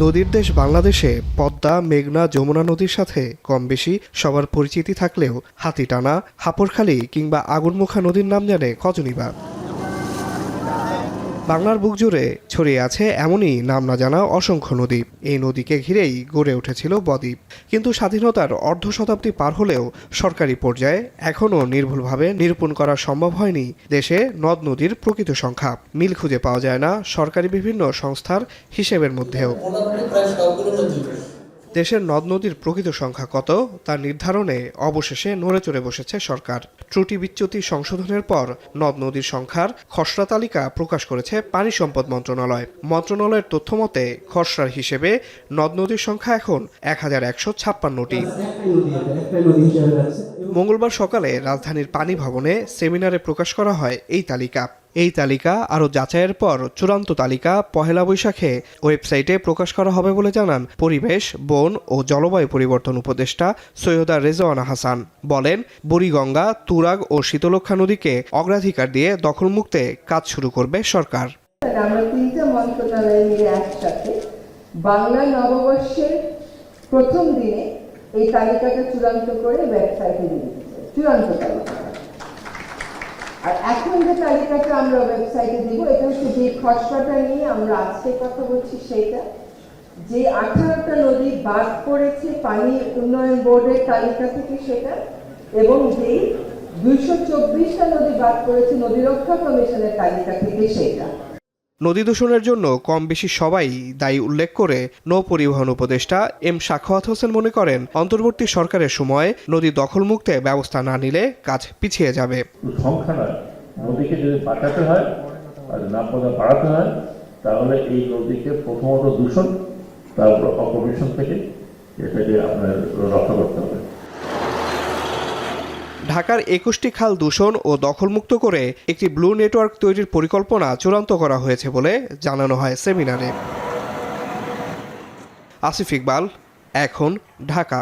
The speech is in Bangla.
নদীর দেশ বাংলাদেশে পদ্মা, মেঘনা, যমুনা নদীর সাথে কম বেশি সবার পরিচিতি থাকলেও হাতিটানা, হাপরখালি কিংবা আগুনমুখা নদীর নাম জানে কজনই বা। বাংলার বুক জুড়ে ছড়িয়ে আছে এমনই নাম না জানা অসংখ্য নদী। এই নদীকে ঘিরেই গড়ে উঠেছিল বদ্বীপ। কিন্তু স্বাধীনতার অর্ধ শতাব্দী পার হলেও সরকারি পর্যায়ে এখনও নির্ভুলভাবে নিরূপণ করা সম্ভব হয়নি দেশে নদ নদীর প্রকৃত সংখ্যা। মিল খুঁজে পাওয়া যায় না সরকারি বিভিন্ন সংস্থার হিসেবের মধ্যেও। দেশের নদ নদীর প্রকৃত সংখ্যা কত তা নির্ধারণে অবশেষে নড়েচড়ে বসেছে সরকার। ত্রুটি বিচ্যুতি সংশোধনের পর নদ নদীর সংখ্যার খসড়া তালিকা প্রকাশ করেছে পানি সম্পদ মন্ত্রণালয়। মন্ত্রণালয়ের তথ্যমতে খসড়ার হিসেবে নদ নদীর সংখ্যা এখন 1156টি। মঙ্গলবার সকালে রাজধানীর পানি ভবনে সেমিনারে প্রকাশ করা হয় এই তালিকা আরও যাচাইয়ের পর চূড়ান্ত তালিকা পহেলা বৈশাখে ওয়েবসাইটে প্রকাশ করা হবে বলে জানান পরিবেশ, বন ও জলবায়ু পরিবর্তন উপদেষ্টা সৈয়দা রেজওয়ানা হাসান। বলেন, বুড়িগঙ্গা, তুরাগ ও শীতলক্ষ্যা নদীকে অগ্রাধিকার দিয়ে দখলমুক্তে কাজ শুরু করবে সরকার। আমরা তিনটা মন্ত্রণালয় মিলে একসাথে বাংলা নববর্ষের প্রথম দিনে এই তালিকাটা চূড়ান্ত করে ওয়েবসাইটে দিয়ে দিচ্ছে, চূড়ান্ত তালিকা। আর এখন যে তালিকাটা আমরা ওয়েবসাইটে দিব, এটা হচ্ছে যে খসড়াটা নিয়ে আমরা আজকে কথা বলছি সেটা, যে 18টা নদী বাদ পড়েছে পানি উন্নয়ন বোর্ডের তালিকা থেকে সেটা, এবং যেই 224টা নদী বাদ পড়েছে নদী রক্ষা কমিশনের তালিকা থেকে সেটা। নদী দূষণের জন্য কম বেশি সবাই দায়ী উল্লেখ করে নৌ পরিবহন উপদেষ্টা এম সাখাওয়াত হোসেন মনে করেন, অন্তর্বর্তী সরকারের সময় নদী দখলমুক্তে ব্যবস্থা না নিলে কাজ পিছিয়ে যাবে। সংখ্যা নয়, নদীকে যদি বাঁচাতে হয় আর নামপদা বাড়াতে হয়, তাহলে এই নদীকে প্রথমত দূষণ, তারপর অপমিশন থেকে এটাকে আপনার রক্ষা করতে হবে। ঢাকার 21টি খাল দূষণ ও দখলমুক্ত করে একটি ব্লু নেটওয়ার্ক তৈরির পরিকল্পনা চূড়ান্ত করা হয়েছে বলে জানানো হয় সেমিনারে। আসিফ ইকবাল, এখন, ঢাকা।